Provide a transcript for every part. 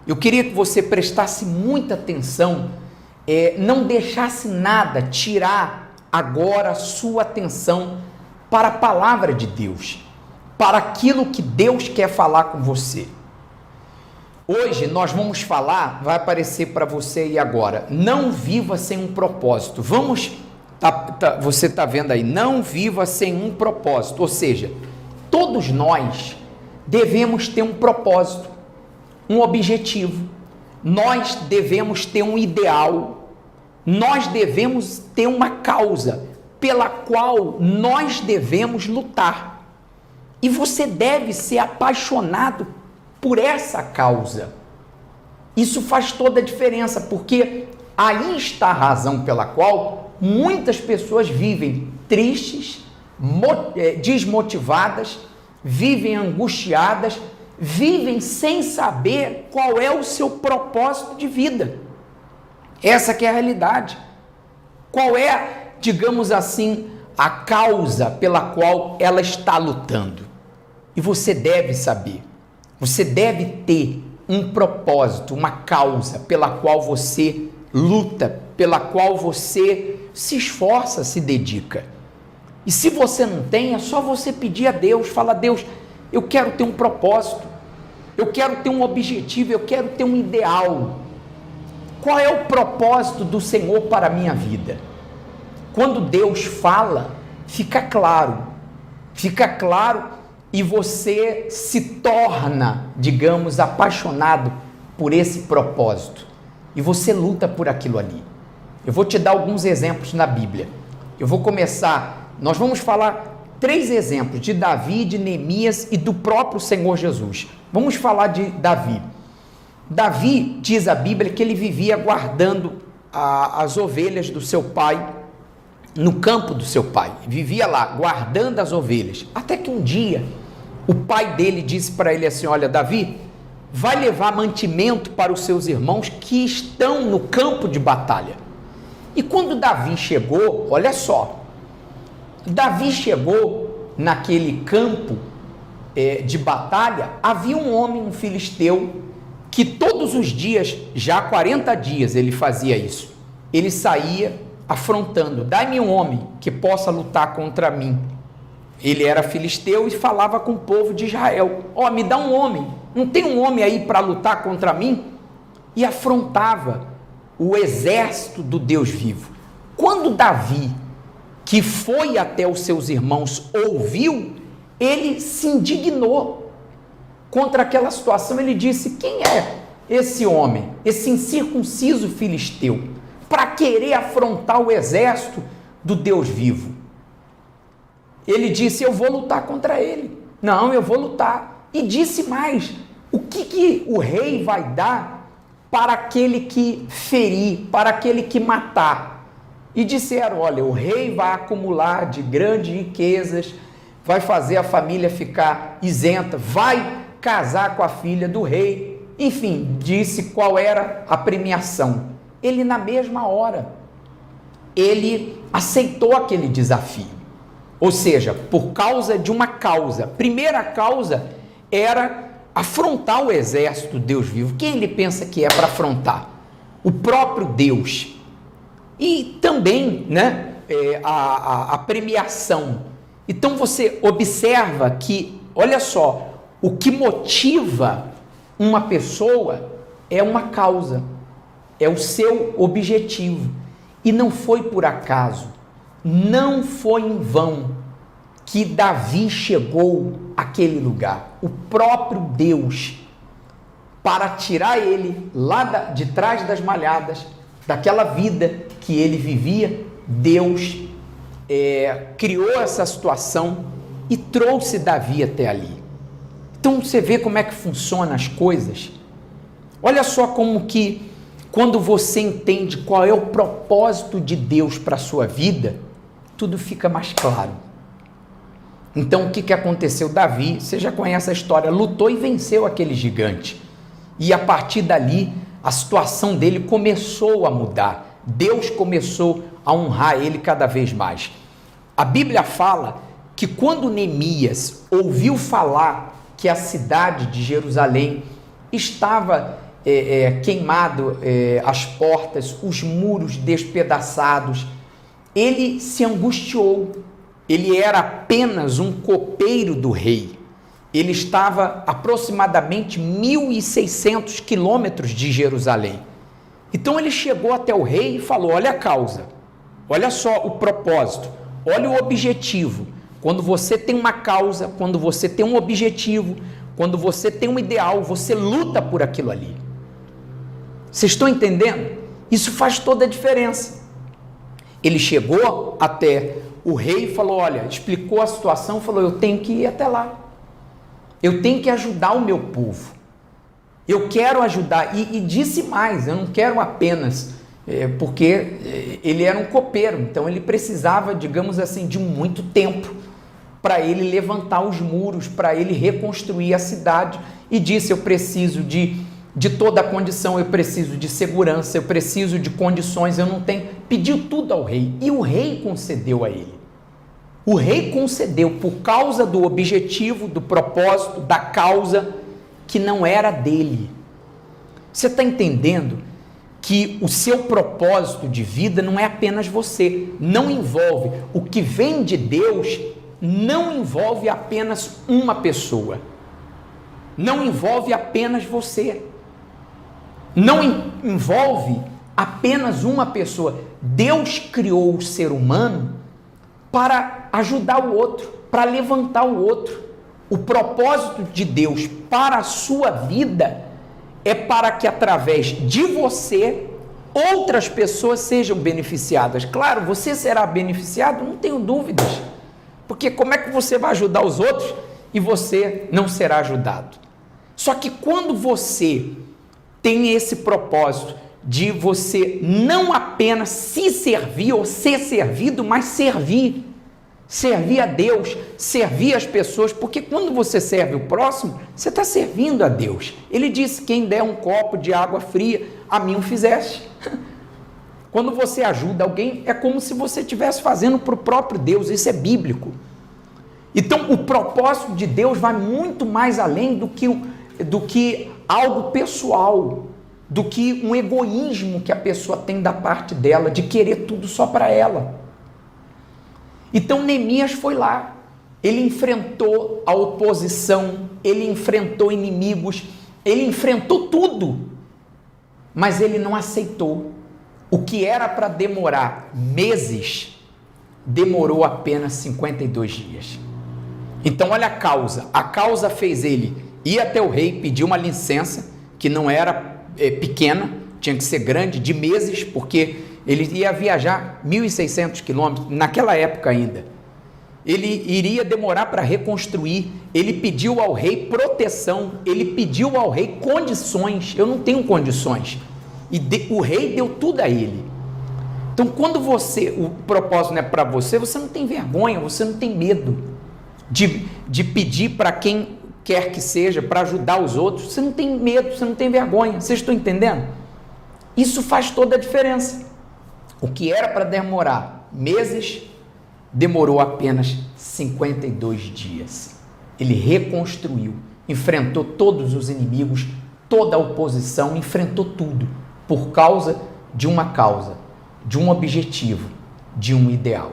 Eu queria que você prestasse muita atenção, não deixasse nada tirar agora a sua atenção para a palavra de Deus, para aquilo que Deus quer falar com você. Hoje nós vamos falar, vai aparecer para você aí agora, não viva sem um propósito. Você está vendo aí, não viva sem um propósito, ou seja, todos nós devemos ter um propósito, um objetivo, nós devemos ter um ideal, nós devemos ter uma causa pela qual nós devemos lutar. E você deve ser apaixonado por essa causa. Isso faz toda a diferença, porque aí está a razão pela qual muitas pessoas vivem tristes, desmotivadas, vivem angustiadas, vivem sem saber qual é o seu propósito de vida. Essa que é a realidade. Qual é, digamos assim, a causa pela qual ela está lutando? E você deve saber. Você deve ter um propósito, uma causa pela qual você luta, pela qual você se esforça, se dedica. E se você não tem, é só você pedir a Deus, fala: Deus, eu quero ter um propósito, eu quero ter um objetivo, eu quero ter um ideal. Qual é o propósito do Senhor para a minha vida? Quando Deus fala, fica claro e você se torna, digamos, apaixonado por esse propósito e você luta por aquilo ali. Eu vou te dar alguns exemplos na Bíblia. Nós vamos falar 3 exemplos de Davi, de Neemias e do próprio Senhor Jesus. Vamos falar de Davi. Davi, diz a Bíblia, que ele vivia guardando as ovelhas do seu pai, no campo do seu pai. Vivia lá, guardando as ovelhas. Até que um dia, o pai dele disse para ele assim: olha, Davi, vai levar mantimento para os seus irmãos que estão no campo de batalha. E quando Davi chegou, olha só, Davi chegou naquele campo de batalha, havia um homem, um filisteu, que todos os dias, já há 40 dias ele fazia isso. Ele saía afrontando: dai-me um homem que possa lutar contra mim. Ele era filisteu e falava com o povo de Israel: me dá um homem, não tem um homem aí para lutar contra mim? E afrontava o exército do Deus vivo. Quando Davi, que foi até os seus irmãos, ouviu, ele se indignou contra aquela situação. Ele disse: quem é esse homem, esse incircunciso filisteu, para querer afrontar o exército do Deus vivo? Ele disse: eu vou lutar contra ele. Não, eu vou lutar. E disse mais: o que o rei vai dar para aquele que ferir, para aquele que matar? E disseram: olha, o rei vai acumular de grandes riquezas, vai fazer a família ficar isenta, vai casar com a filha do rei. Enfim, disse qual era a premiação. Ele, na mesma hora, ele aceitou aquele desafio. Ou seja, por causa de uma causa. Primeira causa era afrontar o exército do Deus vivo. Quem ele pensa que é para afrontar? O próprio Deus. E também, a premiação. Então você observa que, olha só, o que motiva uma pessoa é uma causa, é o seu objetivo. E não foi por acaso, não foi em vão que Davi chegou àquele lugar. O próprio Deus, para tirar ele lá de trás das malhadas, daquela vida que ele vivia, Deus criou essa situação e trouxe Davi até ali. Então você vê como é que funcionam as coisas. Olha só como que, quando você entende qual é o propósito de Deus para a sua vida, tudo fica mais claro. Então o que aconteceu? Davi, você já conhece a história, lutou e venceu aquele gigante. E a partir dali, a situação dele começou a mudar. Deus começou a honrar ele cada vez mais. A Bíblia fala que quando Neemias ouviu falar que a cidade de Jerusalém estava queimado as portas, os muros despedaçados. Ele se angustiou. Ele era apenas um copeiro do rei. Ele estava aproximadamente 1.600 quilômetros de Jerusalém. Então ele chegou até o rei e falou: olha a causa, olha só o propósito, olha o objetivo. Quando você tem uma causa, quando você tem um objetivo, quando você tem um ideal, você luta por aquilo ali. Vocês estão entendendo? Isso faz toda a diferença. Ele chegou até o rei e falou: olha, explicou a situação, falou: eu tenho que ir até lá. Eu tenho que ajudar o meu povo. Eu quero ajudar. E disse mais, eu não quero apenas, porque ele era um copeiro, então ele precisava, digamos assim, de muito tempo para ele levantar os muros, para ele reconstruir a cidade. E disse: eu preciso de toda a condição, eu preciso de segurança, eu preciso de condições, eu não tenho. Pediu tudo ao rei e o rei concedeu a ele. O rei concedeu por causa do objetivo, do propósito, da causa que não era dele. Você está entendendo que o seu propósito de vida não é apenas você, não envolve o que vem de Deus, não envolve apenas uma pessoa, não envolve apenas você, não envolve apenas uma pessoa. Deus criou o ser humano para ajudar o outro, para levantar o outro. O propósito de Deus para a sua vida é para que através de você outras pessoas sejam beneficiadas. Claro, você será beneficiado, não tenho dúvidas, porque como é que você vai ajudar os outros e você não será ajudado? Só que quando você tem esse propósito de você não apenas se servir ou ser servido, mas servir a Deus, servir as pessoas, porque quando você serve o próximo, você está servindo a Deus. Ele disse: quem der um copo de água fria, a mim o fizeste. Quando você ajuda alguém, é como se você estivesse fazendo para o próprio Deus. Isso é bíblico. Então, o propósito de Deus vai muito mais além do que algo pessoal, do que um egoísmo que a pessoa tem da parte dela, de querer tudo só para ela. Então Neemias foi lá, ele enfrentou a oposição, ele enfrentou inimigos, ele enfrentou tudo, mas ele não aceitou. O que era para demorar meses, demorou apenas 52 dias. Então olha a causa fez ele ir até o rei, pedir uma licença, que não era pequena, tinha que ser grande, de meses, porque ele ia viajar 1.600 quilômetros, naquela época ainda. Ele iria demorar para reconstruir. Ele pediu ao rei proteção, ele pediu ao rei condições. Eu não tenho condições. E o rei deu tudo a ele. Então, quando o propósito não é para você, você não tem vergonha, você não tem medo de pedir para quem quer que seja, para ajudar os outros. Você não tem medo, você não tem vergonha. Vocês estão entendendo? Isso faz toda a diferença. O que era para demorar meses, demorou apenas 52 dias. Ele reconstruiu, enfrentou todos os inimigos, toda a oposição, enfrentou tudo, por causa, de um objetivo, de um ideal.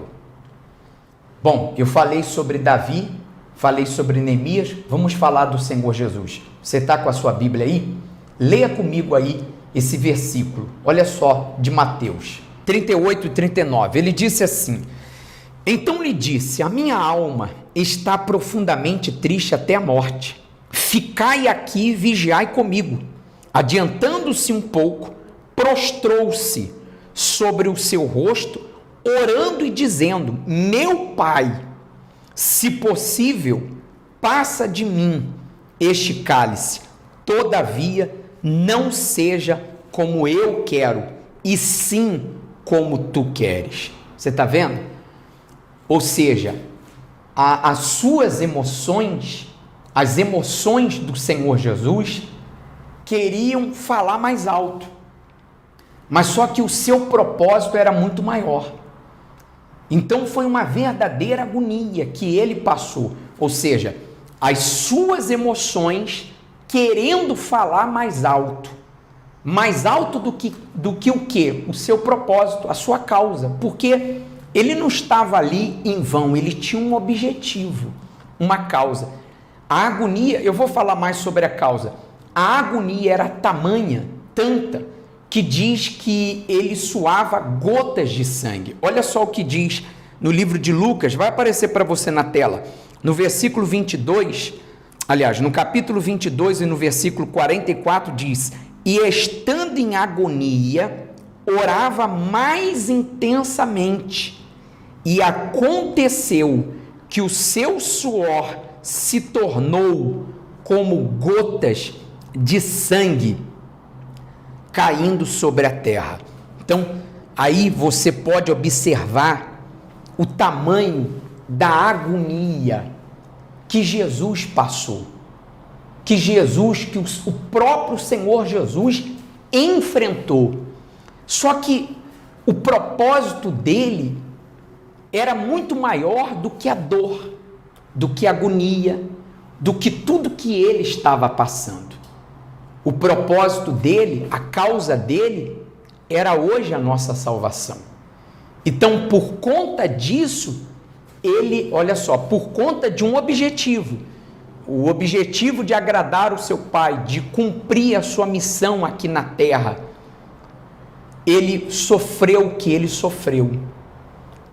Bom, eu falei sobre Davi, falei sobre Neemias, vamos falar do Senhor Jesus. Você está com a sua Bíblia aí? Leia comigo aí esse versículo, olha só, de Mateus 38 e 39, ele disse assim: então lhe disse: a minha alma está profundamente triste até a morte, ficai aqui e vigiai comigo. Adiantando-se um pouco, prostrou-se sobre o seu rosto, orando e dizendo: meu pai, se possível, passa de mim este cálice, todavia não seja como eu quero, e sim como tu queres. Você está vendo? Ou seja, as suas emoções, as emoções do Senhor Jesus, queriam falar mais alto, mas só que o seu propósito era muito maior. Então foi uma verdadeira agonia que ele passou, ou seja, as suas emoções querendo falar mais alto, mais alto do que o quê? O seu propósito, a sua causa, porque ele não estava ali em vão, ele tinha um objetivo, uma causa. A agonia, eu vou falar mais sobre a causa, a agonia era tamanha, tanta, que diz que ele suava gotas de sangue. Olha só o que diz no livro de Lucas, vai aparecer para você na tela, no versículo 22, aliás, no capítulo 22 e no versículo 44 diz: e estando em agonia, orava mais intensamente, e aconteceu que o seu suor se tornou como gotas de sangue caindo sobre a terra. Então, aí você pode observar o tamanho da agonia que Jesus passou, que o próprio Senhor Jesus enfrentou. Só que o propósito dele era muito maior do que a dor, do que a agonia, do que tudo que ele estava passando. O propósito dele, a causa dele, era hoje a nossa salvação. Então, por conta disso, ele, olha só, por conta de um objetivo, o objetivo de agradar o seu Pai, de cumprir a sua missão aqui na terra, ele sofreu o que ele sofreu.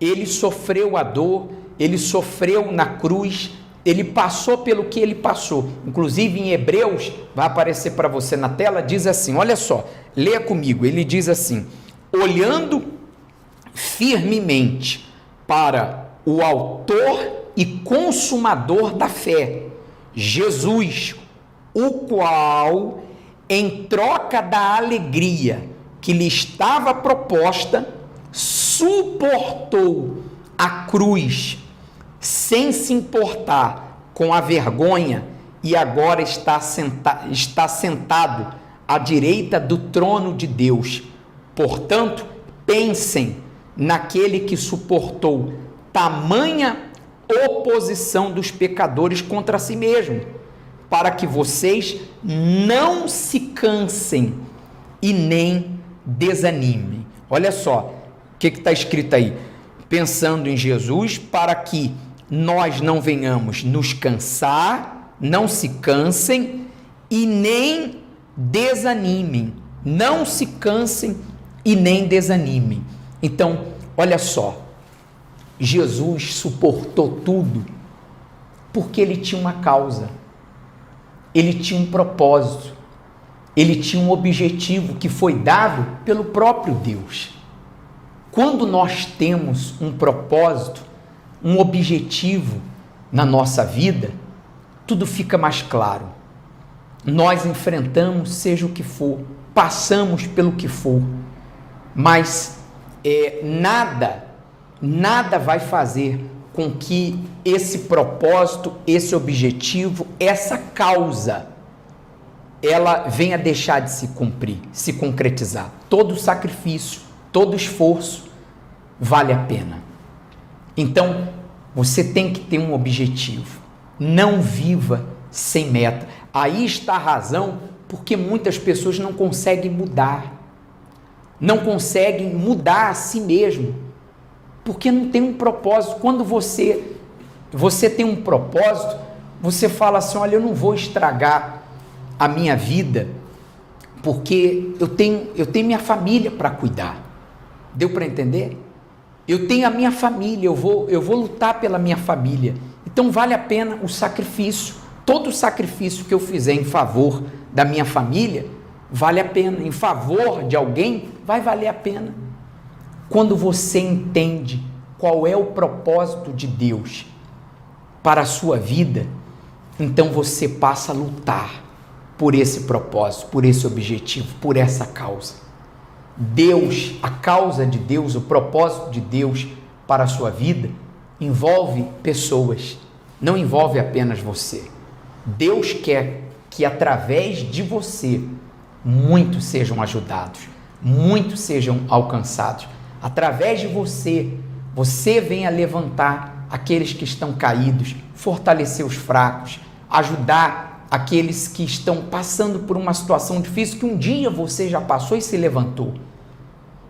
Ele sofreu a dor, ele sofreu na cruz, ele passou pelo que ele passou. Inclusive em Hebreus, vai aparecer para você na tela, diz assim, olha só, leia comigo, ele diz assim: olhando firmemente para o autor e consumador da fé, Jesus, o qual, em troca da alegria que lhe estava proposta, suportou a cruz, sem se importar com a vergonha, e agora está sentado à direita do trono de Deus. Portanto, pensem naquele que suportou tamanha oposição dos pecadores contra si mesmo, para que vocês não se cansem e nem desanimem. Olha só, o que está escrito aí? Pensando em Jesus, para que nós não venhamos nos cansar, não se cansem e nem desanimem. Não se cansem e nem desanimem. Então, olha só, Jesus suportou tudo porque ele tinha uma causa, ele tinha um propósito, ele tinha um objetivo que foi dado pelo próprio Deus. Quando nós temos um propósito, um objetivo na nossa vida, tudo fica mais claro. Nós enfrentamos, seja o que for, passamos pelo que for, mas nada vai fazer com que esse propósito, esse objetivo, essa causa, ela venha deixar de se cumprir, se concretizar. Todo sacrifício, todo esforço vale a pena. Então, você tem que ter um objetivo. Não viva sem meta. Aí está a razão porque muitas pessoas não conseguem mudar. Não conseguem mudar a si mesmo. Porque não tem um propósito. Quando você tem um propósito, você fala assim, olha, eu não vou estragar a minha vida, porque eu tenho minha família para cuidar. Deu para entender? Eu tenho a minha família, eu vou lutar pela minha família. Então vale a pena o sacrifício. Todo o sacrifício que eu fizer em favor da minha família, vale a pena. Em favor de alguém, vai valer a pena. Quando você entende qual é o propósito de Deus para a sua vida, então você passa a lutar por esse propósito, por esse objetivo, por essa causa. Deus, a causa de Deus, o propósito de Deus para a sua vida, envolve pessoas, não envolve apenas você. Deus quer que através de você, muitos sejam ajudados, muitos sejam alcançados. Através de você, você venha levantar aqueles que estão caídos, fortalecer os fracos, ajudar aqueles que estão passando por uma situação difícil que um dia você já passou e se levantou.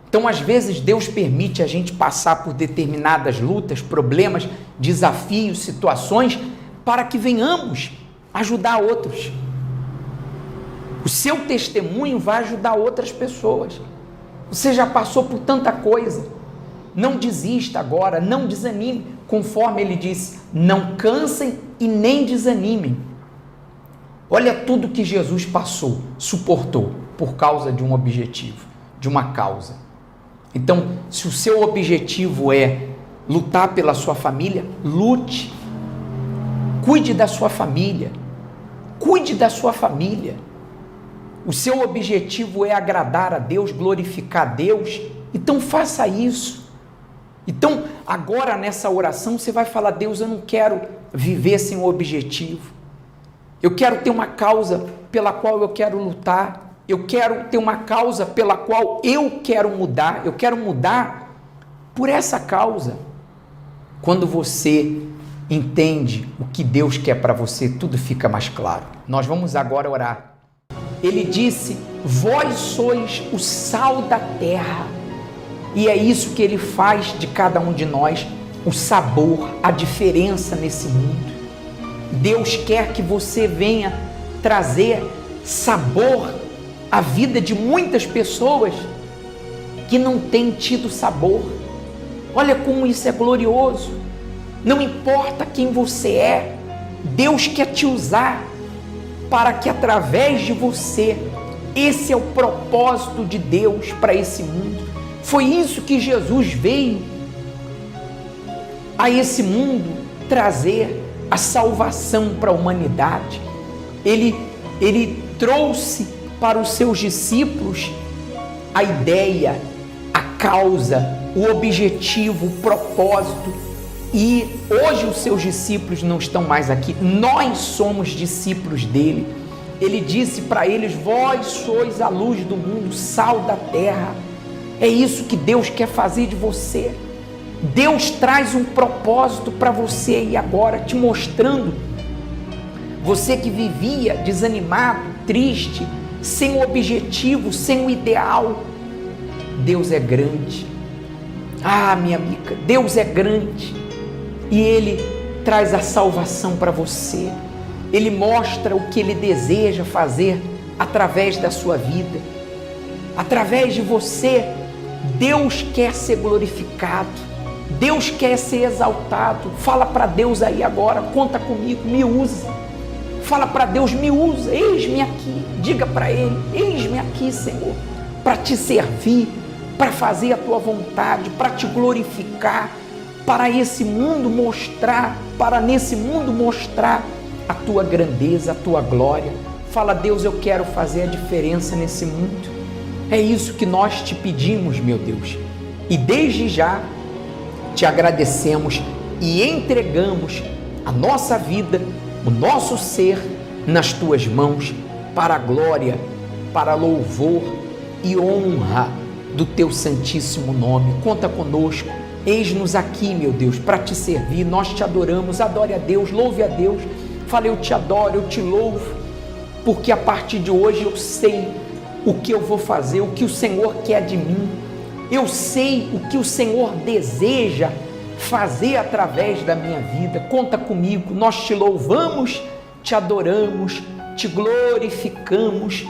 Então, às vezes, Deus permite a gente passar por determinadas lutas, problemas, desafios, situações, para que venhamos ajudar outros. O seu testemunho vai ajudar outras pessoas. Você já passou por tanta coisa. Não desista agora, não desanime. Conforme ele disse, não cansem e nem desanimem. Olha tudo que Jesus passou, suportou, por causa de um objetivo, de uma causa. Então, se o seu objetivo é lutar pela sua família, lute. Cuide da sua família. Cuide da sua família. O seu objetivo é agradar a Deus, glorificar a Deus, então faça isso. Então, agora nessa oração você vai falar: Deus, eu não quero viver sem um objetivo. Eu quero ter uma causa pela qual eu quero lutar. Eu quero ter uma causa pela qual eu quero mudar. Eu quero mudar por essa causa. Quando você entende o que Deus quer para você, tudo fica mais claro. Nós vamos agora orar. Ele disse: vós sois o sal da terra. E é isso que ele faz de cada um de nós, o sabor, a diferença nesse mundo. Deus quer que você venha trazer sabor à vida de muitas pessoas que não têm tido sabor. Olha como isso é glorioso. Não importa quem você é, Deus quer te usar para que através de você, esse é o propósito de Deus para esse mundo. Foi isso que Jesus veio a esse mundo trazer, a salvação para a humanidade. Ele trouxe para os seus discípulos a ideia, a causa, o objetivo, o propósito. E hoje os seus discípulos não estão mais aqui, nós somos discípulos dele. Ele disse para eles: vós sois a luz do mundo, sal da terra. É isso que Deus quer fazer de você. Deus traz um propósito para você e agora, te mostrando. Você que vivia desanimado, triste, sem o objetivo, sem o ideal. Deus é grande. Ah, minha amiga, Deus é grande. E Ele traz a salvação para você. Ele mostra o que Ele deseja fazer através da sua vida. Através de você, Deus quer ser glorificado. Deus quer ser exaltado. Fala para Deus aí agora: conta comigo, me usa. Fala para Deus: me usa, eis-me aqui. Diga para Ele: eis-me aqui, Senhor, para te servir, para fazer a tua vontade, para te glorificar, para esse mundo mostrar, para nesse mundo mostrar a tua grandeza, a tua glória. Fala: Deus, eu quero fazer a diferença nesse mundo. É isso que nós te pedimos, meu Deus. E desde já te agradecemos e entregamos a nossa vida, o nosso ser nas tuas mãos, para a glória, para louvor e honra do teu santíssimo nome. Conta conosco. Eis-nos aqui, meu Deus, para te servir. Nós te adoramos. Adore a Deus, louve a Deus. Fala: eu te adoro, eu te louvo, porque a partir de hoje eu sei o que eu vou fazer, o que o Senhor quer de mim. Eu sei o que o Senhor deseja fazer através da minha vida. Conta comigo. Nós te louvamos, te adoramos, te glorificamos.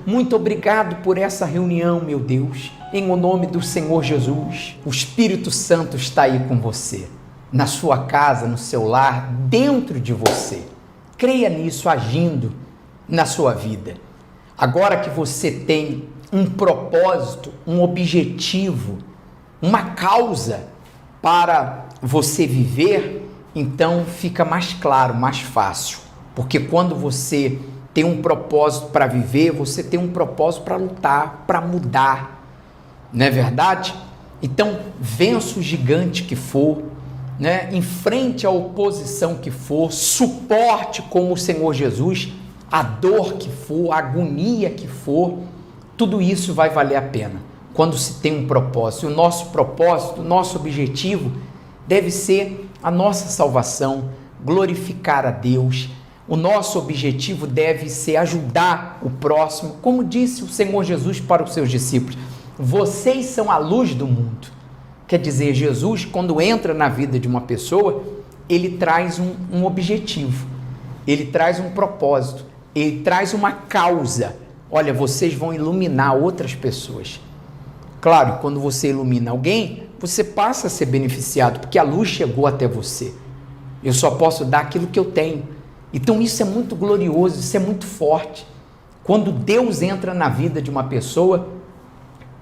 Muito obrigado por essa reunião, meu Deus. Em o nome do Senhor Jesus. O Espírito Santo está aí com você, na sua casa, no seu lar, dentro de você. Creia nisso, agindo na sua vida. Agora que você tem um propósito, um objetivo, uma causa para você viver, então fica mais claro, mais fácil. Porque quando você tem um propósito para viver, você tem um propósito para lutar, para mudar. Não é verdade? Então, vença o gigante que for, né? Enfrente a oposição que for, suporte como o Senhor Jesus a dor que for, a agonia que for, tudo isso vai valer a pena quando se tem um propósito. E o nosso propósito, o nosso objetivo deve ser a nossa salvação, glorificar a Deus, O nosso objetivo deve ser ajudar o próximo, como disse o Senhor Jesus para os seus discípulos: vocês são a luz do mundo. Quer dizer, Jesus, quando entra na vida de uma pessoa, ele traz um objetivo, ele traz um propósito, ele traz uma causa. Olha, vocês vão iluminar outras pessoas. Claro, quando você ilumina alguém, você passa a ser beneficiado, porque a luz chegou até você. Eu só posso dar aquilo que eu tenho. Então isso é muito glorioso, isso é muito forte. Quando Deus entra na vida de uma pessoa,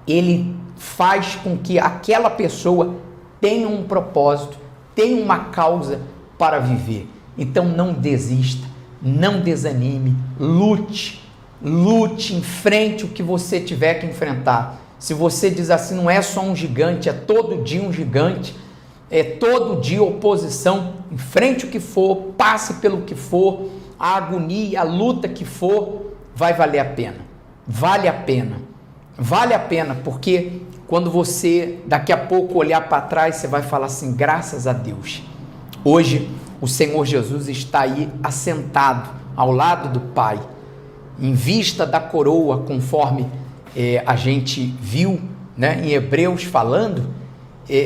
ele faz com que aquela pessoa tenha um propósito, tenha uma causa para viver. Então não desista, não desanime, lute, enfrente o que você tiver que enfrentar. Se você diz assim, não é só um gigante, é todo dia um gigante, é todo dia oposição, enfrente o que for, passe pelo que for, a agonia, a luta que for, vai valer a pena. Vale a pena. Vale a pena, porque quando você daqui a pouco olhar para trás, você vai falar assim: graças a Deus. Hoje o Senhor Jesus está aí assentado ao lado do Pai, em vista da coroa, conforme a gente viu, né, em Hebreus falando.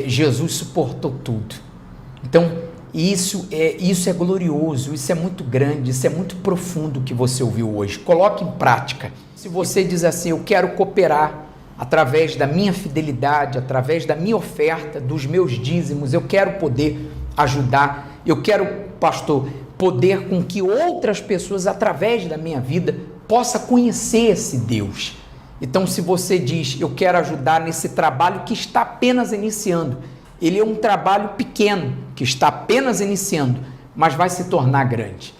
Jesus suportou tudo. Então isso é glorioso, isso é muito grande, isso é muito profundo o que você ouviu hoje. Coloque em prática. Se você diz assim: eu quero cooperar através da minha fidelidade, através da minha oferta, dos meus dízimos, eu quero poder ajudar, eu quero, pastor, poder com que outras pessoas, através da minha vida, possam conhecer esse Deus. Então, se você diz: eu quero ajudar nesse trabalho que está apenas iniciando, ele é um trabalho pequeno, que está apenas iniciando, mas vai se tornar grande,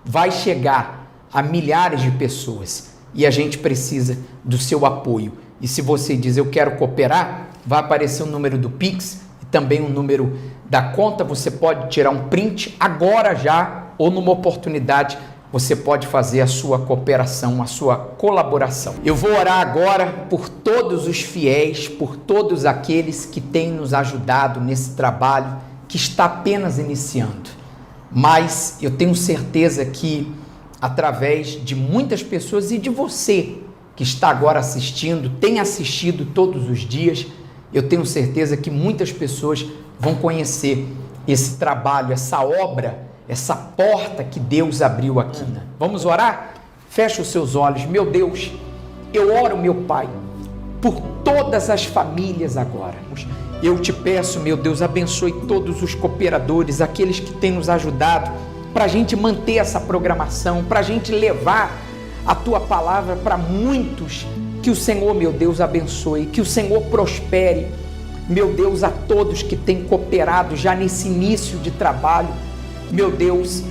vai chegar a milhares de pessoas, e a gente precisa do seu apoio. E se você diz: eu quero cooperar, vai aparecer o número do Pix e também o número da conta. Você pode tirar um print agora já, ou numa oportunidade você pode fazer a sua cooperação, a sua colaboração. Eu vou orar agora por todos os fiéis, por todos aqueles que têm nos ajudado nesse trabalho que está apenas iniciando. Mas eu tenho certeza que, através de muitas pessoas e de você que está agora assistindo, tem assistido todos os dias, eu tenho certeza que muitas pessoas vão conhecer esse trabalho, essa obra, essa porta que Deus abriu aqui. Vamos orar? Feche os seus olhos. Meu Deus, eu oro, meu Pai, por todas as famílias agora. Eu te peço, meu Deus, abençoe todos os cooperadores, aqueles que têm nos ajudado, para a gente manter essa programação, para a gente levar a Tua palavra para muitos. Que o Senhor, meu Deus, abençoe, que o Senhor prospere, meu Deus, a todos que têm cooperado já nesse início de trabalho. Meu Deus,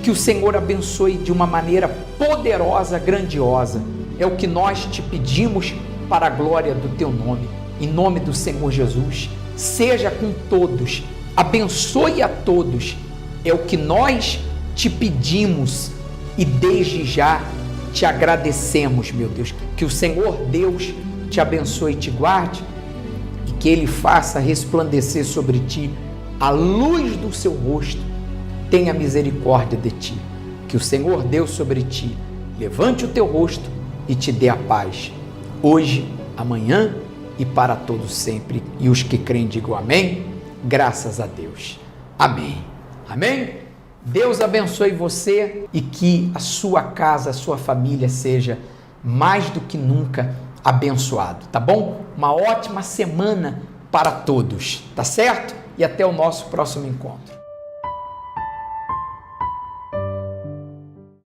que o Senhor abençoe de uma maneira poderosa, grandiosa. É o que nós te pedimos para a glória do Teu nome. Em nome do Senhor Jesus, seja com todos, abençoe a todos. É o que nós te pedimos e desde já te agradecemos, meu Deus. Que o Senhor Deus te abençoe e te guarde e que Ele faça resplandecer sobre ti a luz do seu rosto. Tenha misericórdia de ti, que o Senhor Deus sobre ti levante o teu rosto e te dê a paz, hoje, amanhã e para todos sempre. E os que creem digam amém. Graças a Deus. Amém. Amém. Deus abençoe você e que a sua casa, a sua família seja mais do que nunca abençoado, tá bom? Uma ótima semana para todos, tá certo? E até o nosso próximo encontro.